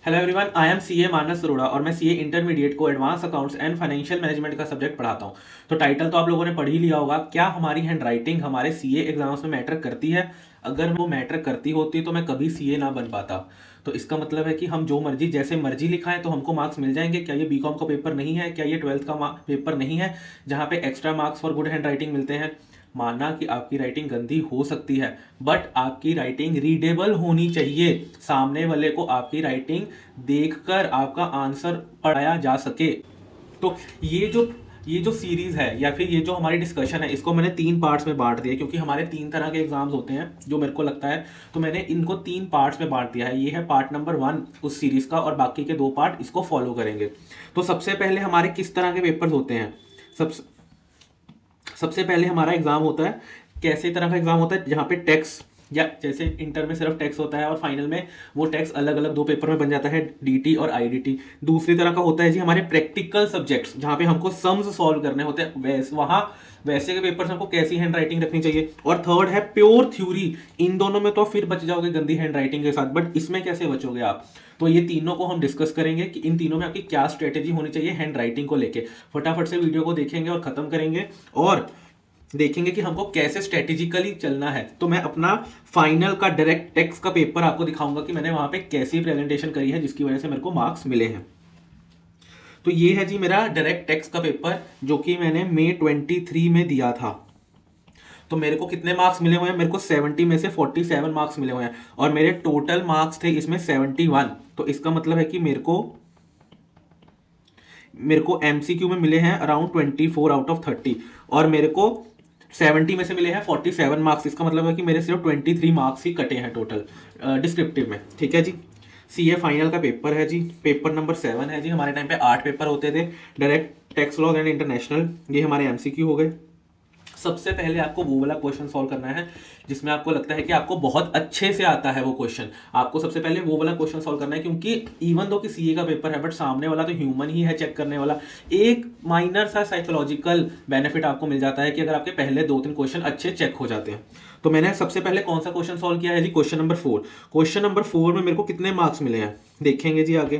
Hello everyone, I am CA Manas Arora और मैं CA intermediate को advance accounts and financial management का सब्जेक्ट पढ़ाता हूँ। तो टाइटल तो आप लोगों ने पढ़ ही लिया होगा। क्या हमारी हैंड राइटिंग हमारे सीए एग्जाम्स में मैटर करती है? अगर वो मैटर करती होती तो मैं कभी सीए ना बन पाता। तो इसका मतलब है कि हम जो मर्जी जैसे मर्जी लिखाएं तो हमको मार्क्स मिल जाएंगे। क्या ये बीकॉम का पेपर नहीं है? क्या ये ट्वेल्थ का पेपर नहीं है जहाँ पे extra marks for good hand writing मिलते हैं? माना कि आपकी राइटिंग गंदी हो सकती है, बट आपकी राइटिंग रीडेबल होनी चाहिए। सामने वाले को आपकी राइटिंग देखकर आपका आंसर पढ़ाया जा सके। तो ये जो सीरीज है या फिर ये जो हमारी डिस्कशन है, इसको मैंने 3 पार्ट्स में बांट दिया क्योंकि हमारे 3 तरह के एग्जाम्स होते हैं जो मेरे को लगता है। तो मैंने इनको 3 पार्ट्स में बांट दिया है। ये है पार्ट नंबर 1 उस सीरीज का और बाकी के 2 पार्ट इसको फॉलो करेंगे। तो सबसे पहले हमारे किस तरह के पेपर्स होते हैं? सब सबसे पहले हमारा एग्जाम होता है, कैसे तरह का एग्जाम होता है जहाँ पे टैक्स, या जैसे इंटर में सिर्फ टैक्स होता है और फाइनल में वो टैक्स अलग अलग 2 पेपर में बन जाता है, डीटी और आईडीटी। दूसरी तरह का होता है जी हमारे प्रैक्टिकल सब्जेक्ट्स जहाँ पे हमको सम्स सॉल्व करने होते हैं, वैसे के पेपर से हमको कैसी हैंड राइटिंग रखनी चाहिए। और थर्ड है प्योर थ्योरी। इन दोनों में तो फिर बच जाओगे गंदी हैंड राइटिंग के साथ, बट इसमें कैसे बचोगे आप? तो ये तीनों को हम डिस्कस करेंगे कि इन तीनों में आपकी क्या स्ट्रेटेजी होनी चाहिए हैंड राइटिंग को लेके। फटाफट से वीडियो को देखेंगे और खत्म करेंगे और देखेंगे कि हमको कैसे स्ट्रेटेजिकली चलना है। तो मैं अपना फाइनल का डायरेक्ट टेक्स्ट का पेपर आपको दिखाऊंगा कि मैंने वहां पे कैसी प्रेजेंटेशन करी है जिसकी वजह से मेरे को मार्क्स मिले हैं। तो ये है जी मेरा डायरेक्ट टेक्स्ट का पेपर जो कि मैंने मई 23 में दिया था। तो मेरे को कितने मार्क्स मिले हुए हैं? मेरे को 70 में से 47 मार्क्स मिले हुए हैं और मेरे टोटल मार्क्स थे इसमें 71। तो इसका मतलब है कि मेरे को एमसीक्यू में मिले हैं अराउंड 24 आउट ऑफ 30 और मेरे को 70 में से मिले हैं 47 मार्क्स। इसका मतलब है कि मेरे सिर्फ 23 मार्क्स ही कटे हैं टोटल डिस्क्रिप्टिव में। ठीक है जी। सीए फाइनल का पेपर है जी, पेपर नंबर 7 है जी। हमारे टाइम पे 8 पेपर होते थे, direct tax laws and international, ये हमारे एमसीक्यू हो गए। सबसे पहले आपको वो वाला क्वेश्चन सॉल्व करना है जिसमें आपको लगता है कि आपको बहुत अच्छे से आता है वो क्वेश्चन। आपको सबसे पहले वो वाला क्वेश्चन सॉल्व करना है क्योंकि इवन दो कि सीए का पेपर है बट सामने वाला तो ह्यूमन ही है चेक करने वाला। एक माइनर सा साइकोलॉजिकल बेनिफिट आपको मिल जाता है कि अगर आपके पहले 2-3 क्वेश्चन अच्छे चेक हो जाते हैं। तो मैंने सबसे पहले कौन सा क्वेश्चन सॉल्व किया है जी? Question number 4। क्वेश्चन नंबर 4 में मेरे को कितने मार्क्स मिले हैं देखेंगे जी आगे।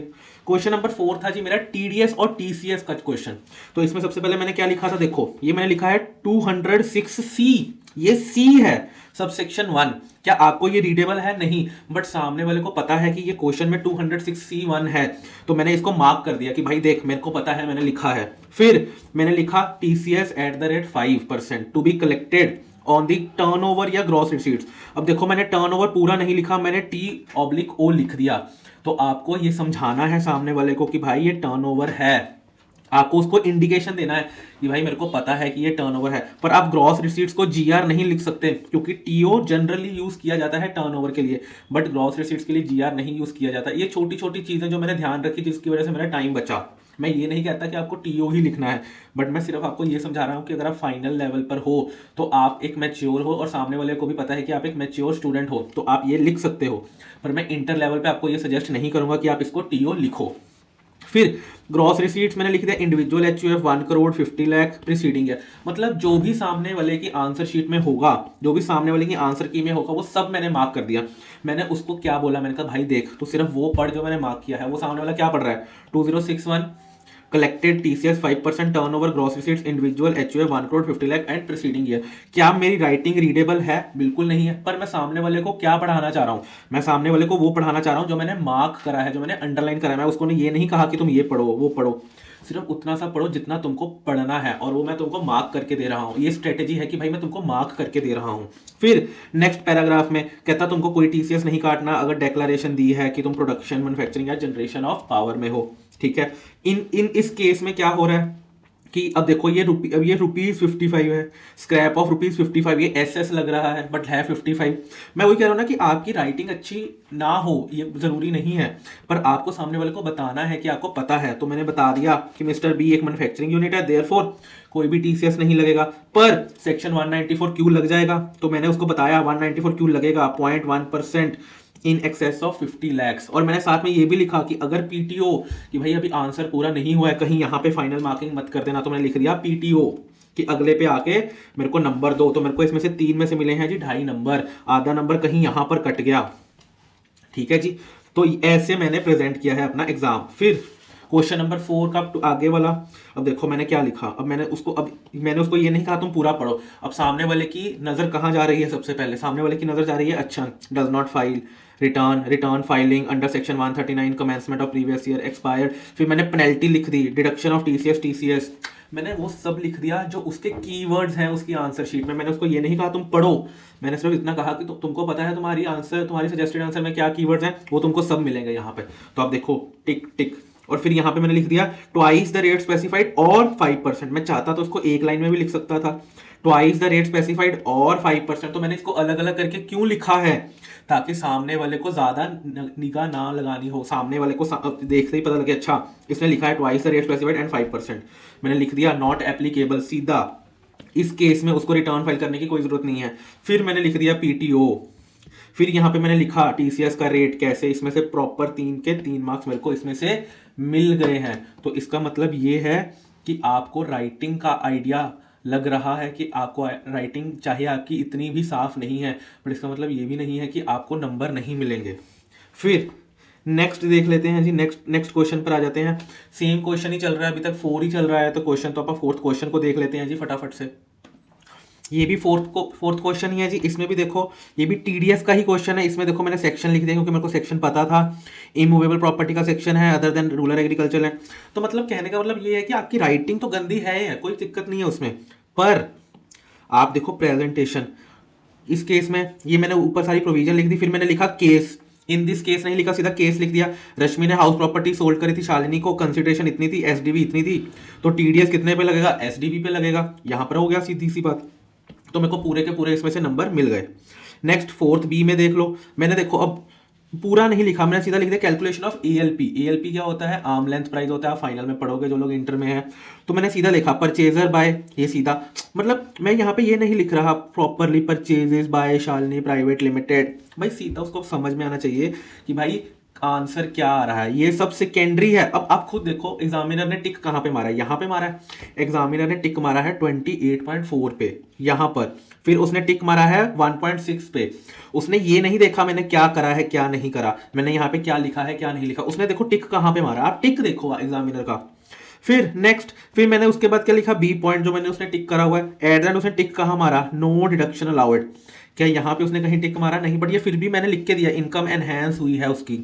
क्वेश्चन नंबर 4 था जी मेरा टीडीएस और टीसीएस का क्वेश्चन। तो इसमें सबसे पहले मैंने क्या लिखा था? देखो ये मैंने लिखा है 206 सी। ये सी है, सबसेक्शन 1। क्या आपको ये रीडेबल है? नहीं, बट सामने वाले को पता है कि ये क्वेश्चन में 206C1 है। तो मैंने इसको मार्क कर दिया कि भाई देख मेरे को पता है, मैंने लिखा है। फिर मैंने लिखा TCS at the rate 5% to be collected on the turnover या ग्रॉस रिसीट्स। अब देखो मैंने टर्नओवर पूरा नहीं लिखा, मैंने T/O लिख दिया। तो आपको ये समझाना है सामने वाले को कि भाई ये टर्नओवर है। आपको उसको इंडिकेशन देना है कि भाई मेरे को पता है कि ये टर्नओवर है। पर आप ग्रॉस रिसीट्स को जीआर नहीं लिख सकते क्योंकि टीओ जनरली यूज किया जाता है टर्नओवर के लिए, बट ग्रॉस रिसीट्स के लिए जीआर नहीं यूज किया जाता। ये छोटी छोटी चीजें जो मैंने ध्यान रखी जिसकी वजह से मेरा टाइम बचा। मैं ये नहीं कहता कि आपको टीओ ही लिखना है, बट मैं सिर्फ आपको ये समझा रहा हूँ कि अगर आप फाइनल लेवल पर हो तो आप एक मैच्योर हो और सामने वाले को भी पता है कि आप एक मैच्योर स्टूडेंट हो तो आप ये लिख सकते हो। पर मैं इंटर लेवल पे आपको ये सजेस्ट नहीं करूंगा कि आप इसको टीओ लिखो। फिर ग्रॉस रिसीट्स मैंने लिख दिया individual HUF 1 crore 50 lakh preceding year. मतलब जो भी सामने वाले की आंसर शीट में होगा, जो भी सामने वाले की आंसर की में होगा, वो सब मैंने मार्क कर दिया। मैंने उसको क्या बोला? मैंने कहा भाई देख तो सिर्फ वो पढ़ जो मैंने मार्क किया है। वो सामने वाला क्या पढ़ रहा है? 2061 collected TCS 5% turnover gross receipts individual HUF 1 crore 50 lakh and preceding year. क्या मेरी राइटिंग रीडेबल है? बिल्कुल नहीं है। पर मैं सामने वाले को क्या पढ़ाना चाह रहा हूँ? मैं सामने वाले को वो पढ़ाना चाह रहा हूँ जो मैंने मार्क करा है, जो मैंने अंडरलाइन करा है। मैं उसको ये नहीं कहा कि तुम ये पढ़ो वो पढ़ो, सिर्फ उतना सा पढ़ो जितना तुमको पढ़ना है और वो मैं तुमको मार्क करके दे रहा हूँ। ये स्ट्रेटेजी है कि भाई मैं तुमको मार्क करके दे रहा हूँ। फिर नेक्स्ट पैराग्राफ में कहता तुमको कोई टीसीएस नहीं काटना अगर डेक्लेरेशन दी है कि तुम प्रोडक्शन मैन्युफैक्चरिंग या जनरेशन ऑफ पावर में हो। ठीक है। इन इन इस केस में क्या हो रहा है कि अब देखो अब ये ₹55 है, स्क्रैप ऑफ ₹55, ये एसएस लग रहा है बट है 55। मैं वही कह रहा हूँ ना कि आपकी राइटिंग अच्छी ना हो ये जरूरी नहीं है, पर आपको सामने वाले को बताना है कि आपको पता है। तो मैंने बता दिया कि मिस्टर बी एक मैन्युफैक्चरिंग यूनिट है, देयरफॉर कोई भी टीसीएस नहीं लगेगा, पर सेक्शन 194 क्यू लग जाएगा। तो मैंने उसको बताया 194 क्यू लगेगा 0.1% इन एक्सेस ऑफ 50 lakhs। और मैंने साथ में ये भी लिखा कि अगर पीटीओ कि भाई अभी आंसर पूरा नहीं हुआ है, कहीं यहाँ पे फाइनल मार्किंग मत कर देना, तो मैंने लिख दिया पीटीओ कि अगले पे आके मेरे को नंबर दो। तो मेरे को इसमें से 3 में से मिले हैं जी 2.5 नंबर, आधा नंबर कहीं यहाँ पर कट गया। ठीक है जी। तो ऐसे मैंने प्रेजेंट किया है अपना एग्जाम। फिर क्वेश्चन नंबर 4 का आगे वाला, अब देखो मैंने क्या लिखा। अब मैंने उसको ये नहीं कहा तुम पूरा पढ़ो। अब सामने वाले की नज़र कहाँ जा रही है? सबसे पहले सामने वाले की नज़र जा रही है अच्छा, does not file, return filing under section 139, commencement of previous year, expired. फिर मैंने पेनल्टी लिख दी, डिडक्शन ऑफ टीसीएस, मैंने वो सब लिख दिया जो उसके कीवर्ड्स हैं उसकी आंसर शीट में। मैंने उसको ये नहीं कहा तुम पढ़ो, मैंने सिर्फ इतना कहा कि तुमको पता है तुम्हारी सजेस्टेड आंसर में क्या कीवर्ड्स हैं, वो तुमको सब मिलेंगे यहाँ पे। तो आप देखो टिक टिक। और फिर यहाँ पे मैंने लिख दिया ट्वाइस द रेट स्पेसिफाइड और 5%। मैं चाहता तो उसको एक लाइन में भी लिख सकता था, ट्वाइस द रेट स्पेसिफाइड और 5%। तो मैंने इसको अलग अलग करके क्यों लिखा है? ताकि सामने वाले को ज्यादा निगाह ना लगानी हो, सामने वाले को देखते ही पता लगे अच्छा इसने लिखा है twice the rate specified and 5%। मैंने लिख दिया नॉट एप्लीकेबल, सीधा इस केस में उसको रिटर्न फाइल करने की कोई जरूरत नहीं है। फिर मैंने लिख दिया पीटीओ। फिर यहाँ पे मैंने लिखा टीसीएस का रेट कैसे, इसमें से प्रॉपर 3 के 3 मार्क्स मेरे को इसमें से मिल गए हैं। तो इसका मतलब ये है कि आपको राइटिंग का आइडिया लग रहा है कि आपको राइटिंग चाहे आपकी इतनी भी साफ नहीं है, बट इसका मतलब ये भी नहीं है कि आपको नंबर नहीं मिलेंगे। फिर नेक्स्ट देख लेते हैं जी, नेक्स्ट क्वेश्चन पर आ जाते हैं। सेम क्वेश्चन ही चल रहा है, अभी तक 4 ही चल रहा है, तो क्वेश्चन तो आप फोर्थ क्वेश्चन को देख लेते हैं जी फटाफट से। ये भी फोर्थ क्वेश्चन ही है जी। इसमें भी देखो ये भी टीडीएस का ही क्वेश्चन है। इसमें देखो मैंने सेक्शन लिख दिया क्योंकि मेरे को सेक्शन पता था, इमूवेबल प्रॉपर्टी का सेक्शन है, अदर देन रूरल एग्रीकल्चर है। तो मतलब कहने का मतलब ये है कि आपकी राइटिंग तो गंदी है, कोई दिक्कत नहीं है उसमें, पर आप देखो प्रेजेंटेशन। इस केस में ये मैंने ऊपर सारी प्रोविजन लिख दी, फिर मैंने लिखा केस, इन दिस केस नहीं लिखा, सीधा केस लिख दिया। रश्मि ने हाउस प्रॉपर्टी सोल्ड करी थी शालिनी को, कंसिडरेशन इतनी थी, एसडीबी इतनी थी, तो टीडीएस कितने पे लगेगा? एसडीबी पे लगेगा। यहां पर हो गया सीधी सी बात। तो मेरे को पूरे के पूरे इसमें से नंबर मिल गए। नेक्स्ट फोर्थ बी में देख लो, मैंने देखो अब पूरा नहीं लिखा, मैंने सीधा लिख दिया कैलकुलेशन ऑफ एएलपी। एएलपी क्या होता है? आर्म लेंथ प्राइस होता है, फाइनल में पढ़ोगे जो लोग इंटर में है। तो मैंने सीधा लिखा परचेजर बाय, ये सीधा मतलब मैं यहाँ पे ये नहीं लिख रहा properly purchases by Shalini private limited, भाई सीधा उसको समझ में आना चाहिए कि भाई आंसर क्या आ रहा है, ये सब सेकेंडरी है। अब आप खुद देखो एग्जामिनर ने टिक कहाँ पे मारा है, यहाँ पे मारा है। एग्जामिनर ने टिक मारा है 28.4 पे यहाँ पर, फिर उसने टिक मारा है 1.6 पे। उसने ये नहीं देखा मैंने क्या करा है क्या नहीं करा, मैंने यहाँ पे क्या लिखा है क्या नहीं लिखा, उसने देखो टिक कहाँ पे मारा, आप टिक देखो एग्जामिनर का। फिर मैंने उसके बाद क्या लिखा, बी पॉइंट जो मैंने उसने टिक करा हुआ है, एट देन उसने टिक कहाँ मारा, नो डिडक्शन अलाउड। क्या यहाँ पे उसने कहीं टिक मारा? नहीं, बट ये फिर भी मैंने लिख के दिया, इनकम एनहेंस हुई है उसकी,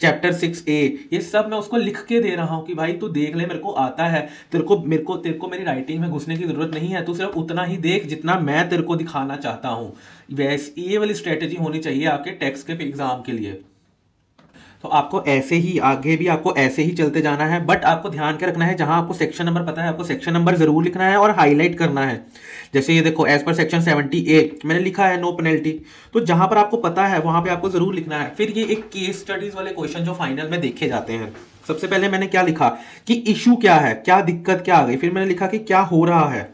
चैप्टर 6A। ये सब मैं उसको लिख के दे रहा हूँ कि भाई तू देख ले, मेरे को आता है, तेरे को मेरी राइटिंग में घुसने की जरूरत नहीं है, तू सिर्फ उतना ही देख जितना मैं तेरे को दिखाना चाहता हूँ। वैसे ये वाली स्ट्रेटेजी होनी चाहिए आपके टेक्स्ट के एग्जाम के लिए। तो आपको ऐसे ही आगे भी आपको ऐसे ही चलते जाना है, बट आपको ध्यान के रखना है जहां आपको सेक्शन नंबर पता है आपको सेक्शन नंबर जरूर लिखना है और हाईलाइट करना है। जैसे ये देखो एज पर सेक्शन 70A मैंने लिखा है नो पेनल्टी, तो जहां पर आपको पता है वहां पे आपको जरूर लिखना है। फिर ये एक केस स्टडीज वाले क्वेश्चन जो फाइनल में देखे जाते हैं, सबसे पहले मैंने क्या लिखा कि इशू क्या है, क्या दिक्कत क्या आ गई, फिर मैंने लिखा कि क्या हो रहा है,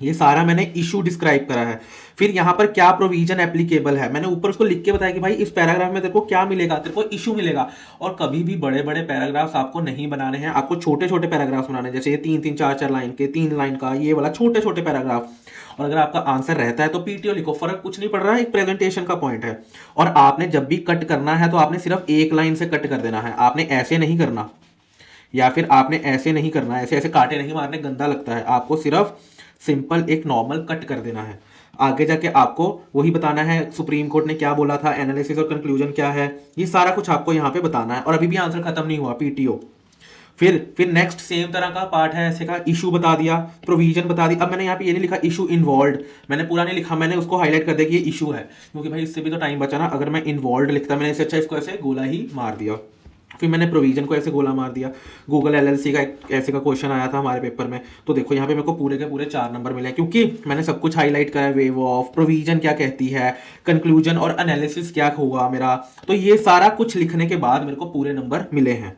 ये सारा मैंने इशू डिस्क्राइब करा है। फिर यहाँ पर क्या प्रोविजन एप्लीकेबल है, मैंने ऊपर उसको लिख के बताया कि भाई इस पैराग्राफ में तेरे को क्या मिलेगा, तेरे को इशू मिलेगा। और कभी भी बड़े बड़े पैराग्राफ्स आपको नहीं बनाने हैं, आपको छोटे छोटे पैराग्राफ्स बनाने हैं, जैसे ये 3-3 4-4 लाइन के, 3 लाइन का ये वाला छोटे छोटे पैराग्राफ। और अगर आपका आंसर रहता है तो पीटीओ लिखो, फर्क कुछ नहीं पड़ रहा है, एक प्रेजेंटेशन का पॉइंट है। और आपने जब भी कट करना है तो आपने सिर्फ एक लाइन से कट कर देना है, आपने ऐसे नहीं करना, या फिर आपने ऐसे नहीं करना, ऐसे ऐसे कांटे नहीं मारने, गंदा लगता है। आपको सिर्फ सिंपल एक नॉर्मल कट कर देना है। आगे जाके आपको वही बताना है सुप्रीम कोर्ट ने क्या बोला था, एनालिसिस और कंक्लूजन क्या है, ये सारा कुछ आपको यहाँ पे बताना है। और अभी भी आंसर खत्म नहीं हुआ पीटीओ। फिर नेक्स्ट सेम तरह का पार्ट है, ऐसे का इशू बता दिया, प्रोविजन बता दी। अब मैंने यहाँ पे ये नहीं लिखा इशू इन्वॉल्व, मैंने पूरा नहीं लिखा, मैंने उसको हाईलाइट कर दिया कि ये इशू है, क्योंकि भाई इससे भी तो टाइम बचा ना। अगर मैं इन्वॉल्व लिखता, मैंने इससे अच्छा इसको ऐसे गोला ही मार दिया। फिर मैंने प्रोविजन को ऐसे गोला मार दिया। गूगल एलएलसी का एक ऐसे का क्वेश्चन आया था हमारे पेपर में, तो देखो यहाँ पे मेरे को पूरे के पूरे 4 नंबर मिले, क्योंकि मैंने सब कुछ हाईलाइट करा है, वेव ऑफ, प्रोविजन क्या कहती है, कंक्लूजन और एनालिसिस क्या होगा मेरा। तो ये सारा कुछ लिखने के बाद मेरे को पूरे नंबर मिले हैं।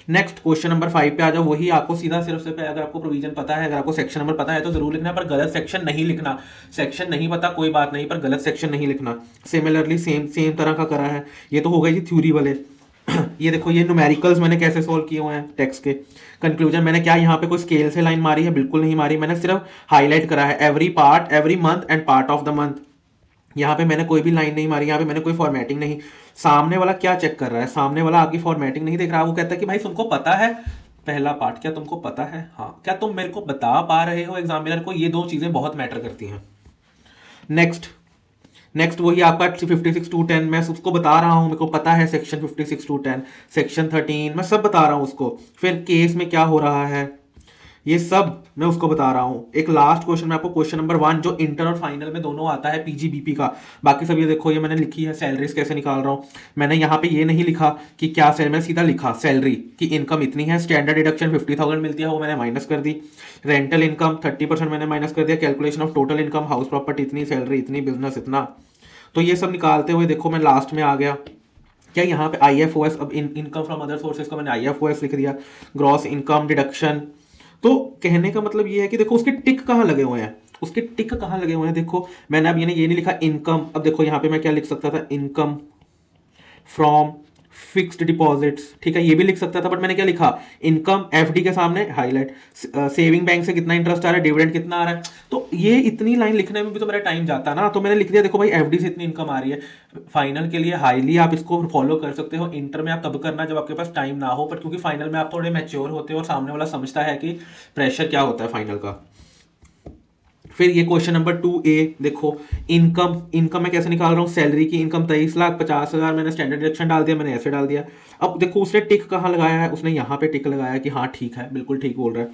नेक्स्ट क्वेश्चन नंबर 5 पे आ जाओ। वही आपको सीधा सिर्फ से अगर आपको प्रोविजन पता है, अगर आपको सेक्शन नंबर पता है तो जरूर लिखना, पर गलत सेक्शन नहीं लिखना। सेक्शन नहीं पता कोई बात नहीं, पर गलत सेक्शन नहीं लिखना। सिमिलरली सेम तरह का करा है। ये तो हो गई जी थ्योरी वाले। ये देखो ये न्यूमेरिकल्स मैंने कैसे सोल्व किए हुए हैं टेक्स्ट के। कंक्लूजन मैंने क्या यहाँ पे कोई स्केल से लाइन मारी है? बिल्कुल नहीं मारी, मैंने सिर्फ हाईलाइट करा है every part, every month and part of the month. यहाँ पे मैंने कोई भी लाइन नहीं मारी, यहाँ पे मैंने कोई फॉर्मेटिंग नहीं, सामने वाला क्या चेक कर रहा है, सामने वाला आपकी फॉर्मेटिंग नहीं देख रहा, वो कहता है कि भाई तुमको पता है, पहला पार्ट, क्या तुमको पता है, हाँ, क्या तुम मेरे को बता पा रहे हो एग्जामिनर को, ये दो चीजें बहुत मैटर करती हैं। नेक्स्ट, नेक्स्ट वही आपका 56(2)10, मैं उसको बता रहा हूँ, मेरे को पता है सेक्शन 56(2)10, सेक्शन 13, मैं सब बता रहा हूँ उसको। फिर केस में क्या हो रहा है, ये सब मैं उसको बता रहा हूँ। एक लास्ट क्वेश्चन में आपको, क्वेश्चन नंबर 1 जो इंटर और फाइनल में दोनों आता है पीजीबीपी का, बाकी सब ये देखो, ये मैंने लिखी है सैलरीज कैसे निकाल रहा हूँ। मैंने यहाँ पे ये नहीं लिखा कि क्या सैलरी, मैं सीधा लिखा सैलरी की इनकम इतनी है, स्टैंडर्ड डिडक्शन 50,000 मिलती है वो मैंने माइनस कर दी, रेंटल इनकम 30% मैंने माइनस कर दिया, calculation of total income, house property इतनी, सैलरी इतनी, बिजनेस इतना। तो ये सब निकालते हुए देखो मैं लास्ट में आ गया, क्या यहाँ पे IFOS, अब इनकम फ्रॉम अदर सोर्सेज का मैंने IFOS लिख दिया, ग्रॉस इनकम डिडक्शन। तो कहने का मतलब ये है कि देखो उसके टिक कहाँ लगे हुए हैं, उसके टिक कहाँ लगे हुए हैं, देखो मैंने अब ये नहीं लिखा इनकम, अब देखो यहाँ पे मैं क्या लिख सकता था, इनकम फ्रॉम फिक्स्ड डिपॉजिट्स, ठीक है, ये भी लिख सकता था, बट मैंने क्या लिखा, इनकम FD के सामने हाईलाइट, सेविंग बैंक से कितना इंटरेस्ट आ रहा है, डिविडेंड कितना आ रहा है। तो ये इतनी लाइन लिखने में भी तो मेरा टाइम जाता ना, तो मैंने लिख दिया देखो भाई FD से इतनी इनकम आ रही है। फाइनल के लिए हाईली आप इसको फॉलो कर सकते हो, इंटर में आप तब करना जब आपके पास टाइम ना हो, पर क्योंकि फाइनल में आप थोड़े मैच्योर होते हो और सामने वाला समझता है कि प्रेशर क्या होता है फाइनल का। फिर ये क्वेश्चन नंबर 2A देखो, इनकम, इनकम मैं कैसे निकाल रहा हूँ, सैलरी की इनकम 23,50,000, मैंने स्टैंडर्ड डिडक्शन डाल दिया, मैंने ऐसे डाल दिया। अब देखो उसने टिक कहाँ लगाया है, उसने यहाँ पे टिक लगाया कि हाँ ठीक है, बिल्कुल ठीक बोल रहा है,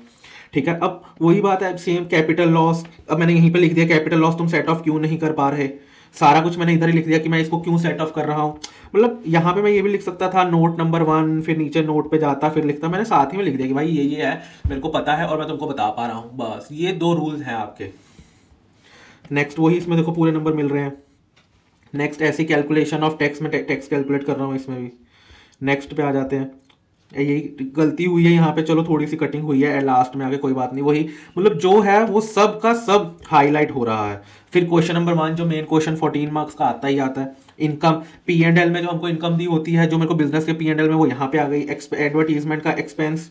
ठीक है। अब वही बात है, सेम कैपिटल लॉस, अब मैंने यहीं पे लिख दिया कैपिटल लॉस तुम सेट ऑफ क्यों नहीं कर पा रहे, सारा कुछ मैंने इधर ही लिख दिया कि मैं इसको क्यों सेट ऑफ कर रहा हूँ। मतलब यहाँ पे मैं ये भी लिख सकता था नोट नंबर 1, फिर नीचे नोट पे जाता, फिर लिखता, मैंने साथ ही में लिख दिया कि भाई ये है, मेरे को पता है और मैं तुमको बता पा रहा हूँ, बस ये 2 रूल्स हैं आपके। नेक्स्ट वही, इसमें देखो पूरे नंबर मिल रहे हैं। नेक्स्ट ऐसी कैलकुलेशन ऑफ टैक्स में टैक्स कैलकुलेट कर रहा हूँ इसमें भी। नेक्स्ट पे आ जाते हैं, यही गलती हुई है यहाँ पे, चलो थोड़ी सी कटिंग हुई है लास्ट में आके, कोई बात नहीं, वही मतलब जो है वो सब का सब हाईलाइट हो रहा है। फिर क्वेश्चन नंबर 1 जो मेन क्वेश्चन 14 मार्क्स का आता ही आता है, इनकम P&L में जो हमको इनकम दी होती है, जो मेरे को बिजनेस के P&L में, वो यहाँ पे आ गई। एडवर्टीजमेंट का एक्सपेंस,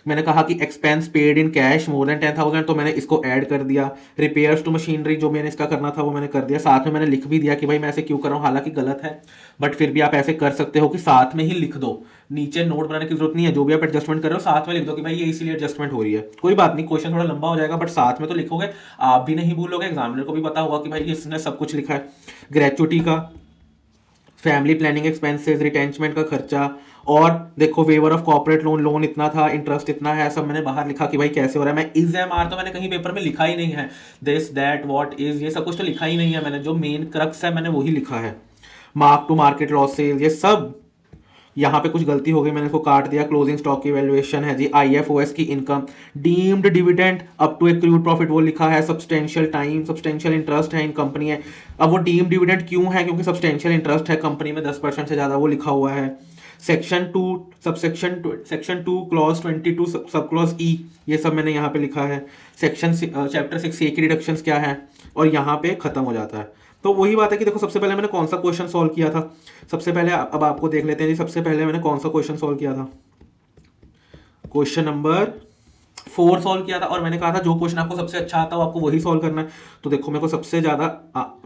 मैंने कहा कि expense paid in cash more than 10,000, तो मैंने इसको ऐड कर दिया। रिपेयर्स टू मशीनरी जो मैंने इसका करना था वो मैंने कर दिया, साथ में मैंने लिख भी दिया कि भाई मैं ऐसे क्यों कर रहा हूँ, हालांकि गलत है, बट फिर भी आप ऐसे कर सकते हो कि साथ में ही लिख दो, नीचे नोट बनाने की जरूरत नहीं है, जो भी आप एडजस्टमेंट कर रहे हो साथ में लिख दो कि भाई ये इसीलिए एडजस्टमेंट हो रही है। कोई बात नहीं, क्वेश्चन थोड़ा लंबा हो जाएगा, बट साथ में तो लिखोगे, आप भी नहीं भूलोगे, एग्जामिनर को भी पता होगा कि भाई इसने सब कुछ लिखा है। ग्रेचुटी का, फैमिली प्लानिंग एक्सपेंसेस, रिटेंचमेंट का खर्चा, और देखो waiver of corporate loan, loan इतना था, इंटरेस्ट इतना है, सब मैंने बाहर लिखा कि भाई कैसे हो रहा है। मैं इज एम आर तो मैंने कहीं पेपर में लिखा ही नहीं है, दिस दैट व्हाट इज, ये सब कुछ तो लिखा ही नहीं है मैंने, जो मेन क्रक्स है मैंने वही लिखा है। मार्क टू मार्केट लॉसेज, ये सब, यहाँ पे कुछ गलती हो गई, मैंने इसको काट दिया। क्लोजिंग स्टॉक की वैल्यूएशन है जी, IFOS की income, deemed dividend up to accrued profit वो लिखा है, सब्सटेंशियल टाइम, सब्सटेंशियल इंटरेस्ट है इन कंपनी है। अब वो डीम्ड डिविडेंड क्यों है, क्योंकि सब्सटेंशियल इंटरेस्ट है कंपनी में 10% से ज़्यादा, वो लिखा हुआ है। Section 2 section 2 clause 22 sub clause E, ये सब मैंने यहाँ पे लिखा है। सेक्शन चैप्टर 6A की डिडक्शंस क्या है, और यहाँ पे खत्म हो जाता है। तो वही बात है कि देखो सबसे पहले मैंने कौन सा क्वेश्चन सॉल्व किया था, सबसे पहले अब आपको देख लेते हैं जी, सबसे पहले मैंने कौन सा क्वेश्चन सॉल्व किया था, क्वेश्चन नंबर 4 सॉल्व किया था, और मैंने कहा था जो क्वेश्चन आपको सबसे अच्छा आता हो आपको वही सॉल्व करना है। तो देखो मेरे को सबसे ज्यादा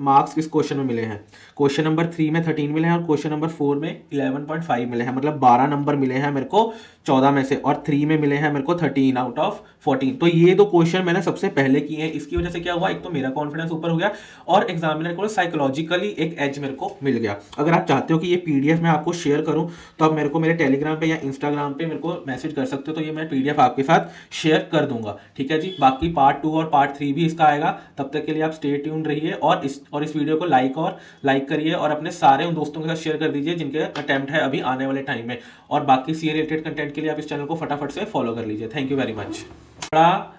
मार्क्स किस क्वेश्चन में मिले हैं, क्वेश्चन नंबर 3 में 13 मिले हैं, और क्वेश्चन नंबर 4 में 11.5 मिले हैं, मतलब 12 नंबर मिले हैं मेरे को 14 में से, और 3 में मिले हैं मेरे को 13 आउट ऑफ 14। तो ये दो क्वेश्चन मैंने सबसे पहले किए हैं, इसकी वजह से क्या हुआ, एक तो मेरा कॉन्फिडेंस ऊपर हो गया, और एग्जामिनर को साइकोलॉजिकली एक एज मेरे को मिल गया। अगर आप चाहते हो कि ये PDF मैं आपको शेयर करूं, तो आप मेरे को मेरे टेलीग्राम पे या इंस्टाग्राम पे मेरे को मैसेज कर सकते हो, तो ये मैं PDF आपके साथ शेयर कर दूंगा, ठीक है जी। बाकी पार्ट 2 और पार्ट 3 भी इसका आएगा, तब तक के लिए आप स्टे ट्यून रहिए, और इस वीडियो को लाइक करिए, और अपने सारे उन दोस्तों के साथ शेयर कर दीजिए जिनके अटेम्प्ट है अभी आने वाले टाइम में। और बाकी CA रिलेटेड कंटेंट के लिए आप इस चैनल को फटाफट से फॉलो कर लीजिए। Thank you very much. बड़ा